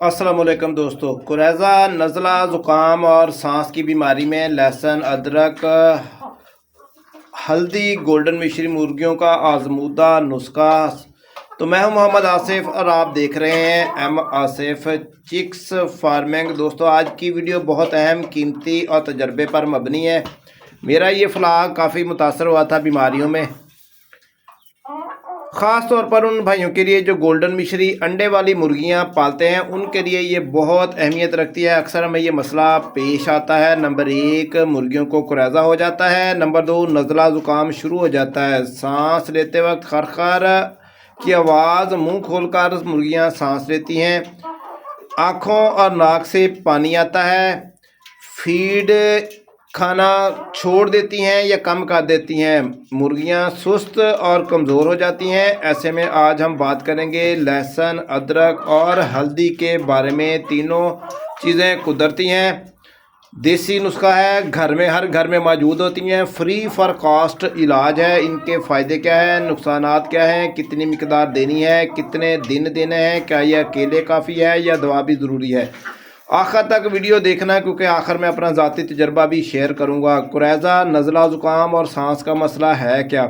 अस्सलामुअलैकुम दोस्तों। कुरैज़ा, नज़ला, ज़ुकाम और सांस की बीमारी में लहसुन, अदरक, हल्दी, गोल्डन मिश्री मुर्गियों का आजमूदा नुस्खा। तो मैं हूं मोहम्मद आसिफ और आप देख रहे हैं एम आसिफ चिक्स फार्मिंग। दोस्तों, आज की वीडियो बहुत अहम, कीमती और तजर्बे पर मबनी है। मेरा ये फ्लाग काफ़ी मुतासर हुआ था बीमारियों में, ख़ास तौर पर उन भाइयों के लिए जो गोल्डन मिश्री अंडे वाली मुर्गियां पालते हैं। उनके लिए ये बहुत अहमियत रखती है। अक्सर हमें ये मसला पेश आता है। नंबर 1, मुर्गियों को कुरैज़ा हो जाता है। नंबर 2, नज़ला ज़ुकाम शुरू हो जाता है। सांस लेते वक्त खरखर की आवाज़, मुंह खोलकर मुर्गियां सांस लेती हैं। आँखों और नाक से पानी आता है। फीड खाना छोड़ देती हैं या कम कर देती हैं। मुर्गियां सुस्त और कमज़ोर हो जाती हैं। ऐसे में आज हम बात करेंगे लहसुन, अदरक और हल्दी के बारे में। तीनों चीज़ें कुदरती हैं, देसी नुस्खा है, घर में हर घर में मौजूद होती हैं, फ्री फॉर कॉस्ट इलाज है। इनके फ़ायदे क्या हैं, नुकसानात क्या हैं, कितनी मिकदार देनी है, कितने दिन देने हैं, क्या यह अकेले काफ़ी है या दवा भी ज़रूरी है। आखिर तक वीडियो देखना है क्योंकि आखिर में अपना ज़ाती तजर्बा भी शेयर करूंगा। कुरैज़ा, नज़ला, ज़ुकाम और सांस का मसला है क्या।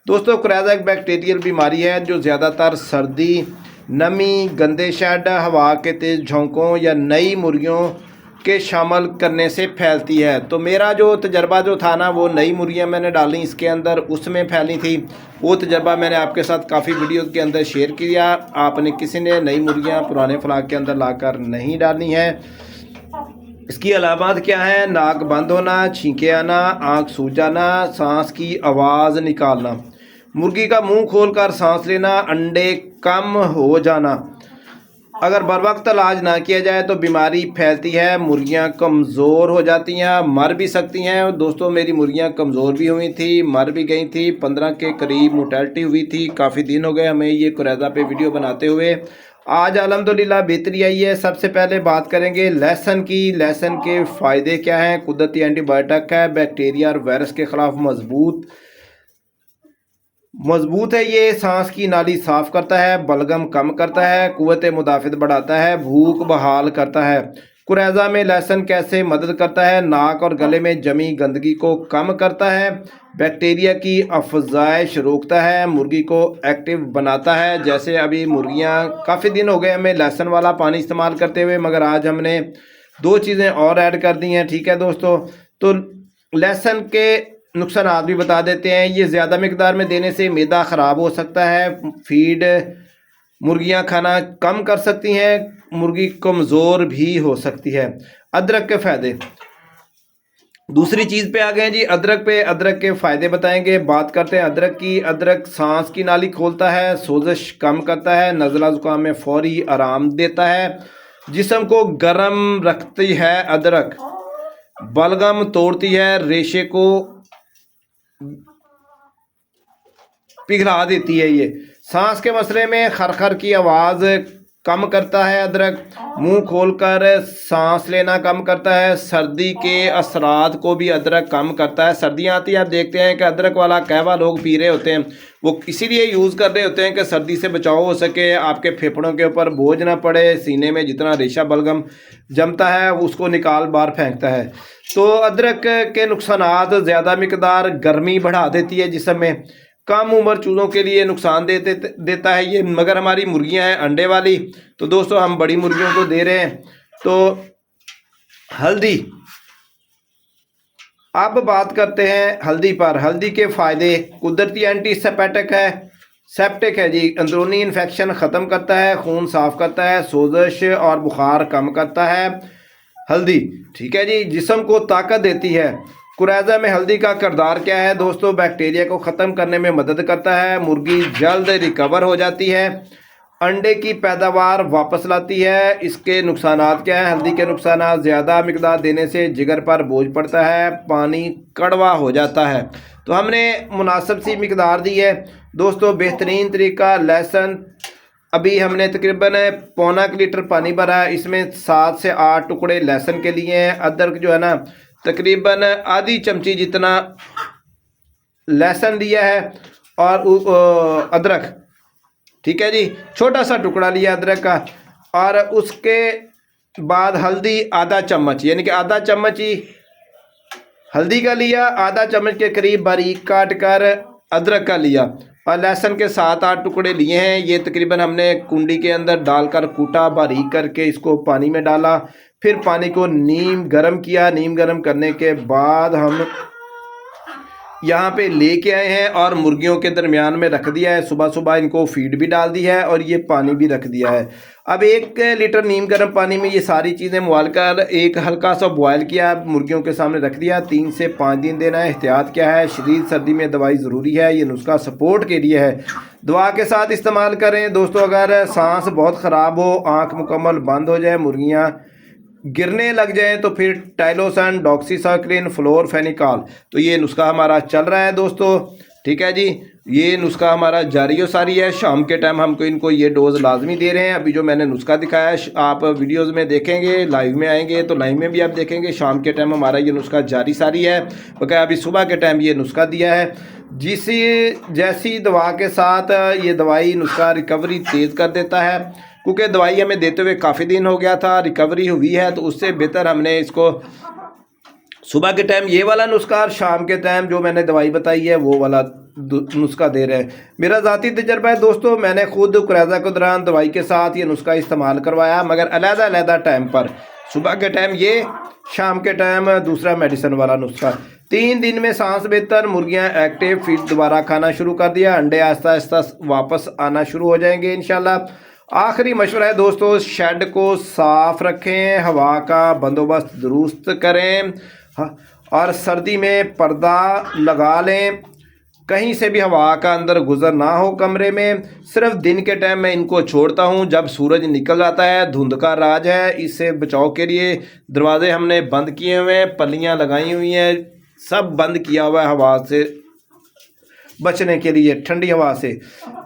दोस्तों, कुरैज़ा एक बैक्टीरियल बीमारी है जो ज़्यादातर सर्दी, नमी, गंदे शेड, हवा के तेज़ झोंकों या नई मुर्गियों के शामिल करने से फैलती है। तो मेरा जो तजर्बा जो था ना, वो नई मुर्गियाँ मैंने डाली इसके अंदर, उसमें फैली थी। वो तजर्बा मैंने आपके साथ काफ़ी वीडियो के अंदर शेयर किया। आपने किसी ने नई मुर्गियाँ पुराने फ्लाग के अंदर लाकर नहीं डालनी है। इसकी अलामत क्या है, नाक बंद होना, छींके आना, आँख सूज जाना, सांस की आवाज़ निकालना, मुर्गी का मुंह खोलकर सांस लेना, अंडे कम हो जाना। अगर बर वक्त इलाज ना किया जाए तो बीमारी फैलती है, मुर्गियां कमज़ोर हो जाती हैं, मर भी सकती हैं। दोस्तों, मेरी मुर्गियां कमज़ोर भी हुई थी, मर भी गई थी। 15 के करीब मोर्टेलिटी हुई थी। काफ़ी दिन हो गए हमें ये कुरैज़ा पे वीडियो बनाते हुए। आज अल्हम्दुलिल्लाह बेहतरी आई है। सबसे पहले बात करेंगे लहसुन की। लहसुन के फ़ायदे क्या हैं। कुदरती एंटीबायोटिक है, बैक्टीरिया और वायरस के ख़िलाफ़ मजबूत है। ये सांस की नाली साफ करता है, बलगम कम करता है, कुव्वत मुदाफ़ित बढ़ाता है, भूख बहाल करता है। कुरैज़ा में लहसुन कैसे मदद करता है, नाक और गले में जमी गंदगी को कम करता है, बैक्टीरिया की अफजाइश रोकता है, मुर्गी को एक्टिव बनाता है। जैसे अभी मुर्गियां, काफ़ी दिन हो गए हमें लहसुन वाला पानी इस्तेमाल करते हुए, मगर आज हमने 2 चीज़ें और ऐड कर दी हैं। ठीक है दोस्तों, तो लहसुन के नुकसान भी बता देते हैं। ये ज़्यादा मिकदार में देने से मैदा ख़राब हो सकता है। फीड मुर्गियां खाना कम कर सकती हैं, मुर्गी कमज़ोर भी हो सकती है। अदरक के फ़ायदे, दूसरी चीज़ पे आ गए हैं जी, अदरक पे। अदरक के फ़ायदे बताएंगे। बात करते हैं अदरक की। अदरक सांस की नाली खोलता है, सोजिश कम करता है, नज़ला ज़ुकाम में फ़ौरी आराम देता है, जिस्म को गर्म रखती है। अदरक बलगम तोड़ती है, रेशे को पिघला देती है। ये सांस के मसले में खरखर की आवाज़ कम करता है। अदरक मुंह खोलकर सांस लेना कम करता है। सर्दी के असरात को भी अदरक कम करता है। सर्दियाँ आती है, आप देखते हैं कि अदरक वाला कहवा लोग पी रहे होते हैं। वो इसीलिए यूज़ कर रहे होते हैं कि सर्दी से बचाव हो सके, आपके फेफड़ों के ऊपर बोझ ना पड़े, सीने में जितना रेशा बलगम जमता है उसको निकाल बाहर फेंकता है। तो अदरक के नुकसानात, ज़्यादा मिकदार गर्मी बढ़ा देती है जिस्म में, कम उम्र चूज़ों के लिए नुकसान देता है ये। मगर हमारी मुर्गियां हैं अंडे वाली, तो दोस्तों हम बड़ी मुर्गियों को दे रहे हैं। तो हल्दी, अब बात करते हैं हल्दी पर। हल्दी के फ़ायदे, कुदरती एंटीसेप्टिक है, सेप्टिक है जी, अंदरूनी इन्फेक्शन ख़त्म करता है, खून साफ़ करता है, सोजिश और बुखार कम करता है। हल्दी, ठीक है जी, जिस्म को ताकत देती है। कुरैज़ा में हल्दी का किरदार क्या है दोस्तों, बैक्टीरिया को ख़त्म करने में मदद करता है, मुर्गी जल्द रिकवर हो जाती है, अंडे की पैदावार वापस लाती है। इसके नुकसानात क्या हैं। हल्दी के नुकसानात, ज़्यादा मिकदार देने से जिगर पर बोझ पड़ता है, पानी कड़वा हो जाता है। तो हमने मुनासिब सी मिकदार दी है दोस्तों। बेहतरीन तरीका, लहसुन अभी हमने तकरीबन 1.25 लीटर पानी भरा है, इसमें 7 से 8 टुकड़े लहसुन के लिए हैं। अदरक जो है ना, तकरीबन आधी चमची जितना लहसुन लिया है और अदरक, ठीक है जी, छोटा सा टुकड़ा लिया अदरक का। और उसके बाद हल्दी आधा चम्मच, यानी कि आधा चम्मच ही हल्दी का लिया, आधा चम्मच के करीब बारीक काट कर अदरक का लिया और लहसुन के 7-8 टुकड़े लिए हैं। ये तकरीबन हमने कुंडी के अंदर डालकर कूटा, बारीक करके इसको पानी में डाला, फिर पानी को नीम गरम किया। नीम गरम करने के बाद हम यहाँ पे लेके आए हैं और मुर्गियों के दरमियान में रख दिया है। सुबह सुबह इनको फीड भी डाल दी है और ये पानी भी रख दिया है। अब 1 लीटर नीम गर्म पानी में ये सारी चीज़ें उबाल कर एक हल्का सा बॉयल किया, मुर्गियों के सामने रख दिया। 3 से 5 दिन देना है। एहतियात क्या है, शदीद सर्दी में दवाई ज़रूरी है, ये नुस्खा सपोर्ट के लिए है, दवा के साथ इस्तेमाल करें। दोस्तों अगर सांस बहुत ख़राब हो, आँख मुकम्मल बंद हो जाए, मुर्गियाँ गिरने लग जाए, तो फिर टाइलोसन, डॉक्सीसाइक्लिन, फ्लोरफेनिकॉल, तो ये नुस्खा हमारा चल रहा है दोस्तों। ठीक है जी, ये नुस्खा हमारा जारी व सारी है। शाम के टाइम हमको इनको ये डोज लाजमी दे रहे हैं। अभी जो मैंने नुस्खा दिखाया है आप वीडियोस में देखेंगे, लाइव में आएंगे तो लाइव में भी आप देखेंगे। शाम के टाइम हमारा ये नुस्खा जारी सारी है, बकाया अभी सुबह के टाइम ये नुस्खा दिया है। जैसी दवा के साथ ये दवाई नुस्खा रिकवरी तेज़ कर देता है, क्योंकि दवाई हमें देते हुए काफ़ी दिन हो गया था, रिकवरी हुई है, तो उससे बेहतर हमने इसको सुबह के टाइम ये वाला नुस्खा और शाम के टाइम जो मैंने दवाई बताई है वो वाला नुस्खा दे रहे हैं। मेरा ज़ाती तजर्बा है दोस्तों, मैंने खुद कुरैज़ा के दौरान दवाई के साथ ये नुस्खा इस्तेमाल करवाया, मगर अलग-अलग टाइम पर, सुबह के टाइम ये, शाम के टाइम दूसरा मेडिसिन वाला नुस्खा। 3 दिन में सांस बेहतर, मुर्गियां एक्टिव, फिर दोबारा खाना शुरू कर दिया, अंडे आहिस्ता आहिस्ता वापस आना शुरू हो जाएंगे इंशाल्लाह। आखिरी मशवरा है दोस्तों, शेड को साफ़ रखें, हवा का बंदोबस्त दुरुस्त करें और सर्दी में पर्दा लगा लें, कहीं से भी हवा का अंदर गुजर ना हो कमरे में। सिर्फ दिन के टाइम मैं इनको छोड़ता हूं, जब सूरज निकल जाता है, धुंध का राज है, इससे बचाव के लिए दरवाजे हमने बंद किए हुए हैं, पल्लियां लगाई हुई हैं, सब बंद किया हुआ है हवा से बचने के लिए, ठंडी हवा से।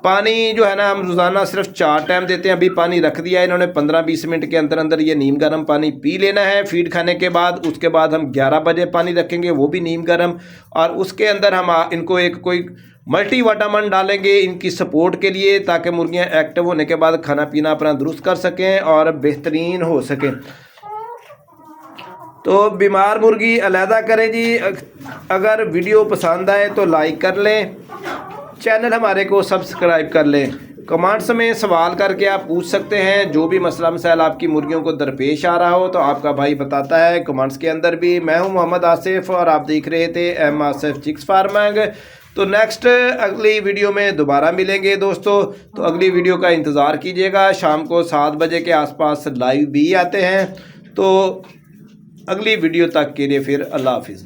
पानी जो है ना, हम रोज़ाना सिर्फ 4 टाइम देते हैं। अभी पानी रख दिया है इन्होंने, 15-20 मिनट के अंदर अंदर ये नीम गर्म पानी पी लेना है फीड खाने के बाद। उसके बाद हम 11 बजे पानी रखेंगे, वो भी नीम गर्म, और उसके अंदर हम इनको एक कोई मल्टी वाटामन डालेंगे इनकी सपोर्ट के लिए, ताकि मुर्गियाँ एक्टिव होने के बाद खाना पीना अपना दुरुस्त कर सकें और बेहतरीन हो सकें। तो बीमार मुर्गी अलहदा करें जी। अगर वीडियो पसंद आए तो लाइक कर लें, चैनल हमारे को सब्सक्राइब कर लें। कमेंट्स में सवाल करके आप पूछ सकते हैं, जो भी मसला मसाइल आपकी मुर्गियों को दरपेश आ रहा हो तो आपका भाई बताता है कमेंट्स के अंदर भी। मैं हूं मोहम्मद आसिफ और आप देख रहे थे एम आसिफ चिक्स फार्मिंग। तो नेक्स्ट अगली वीडियो में दोबारा मिलेंगे दोस्तों, तो अगली वीडियो का इंतज़ार कीजिएगा। शाम को 7 बजे के आसपास लाइव भी आते हैं। तो अगली वीडियो तक के लिए फिर अल्लाह हाफिज़।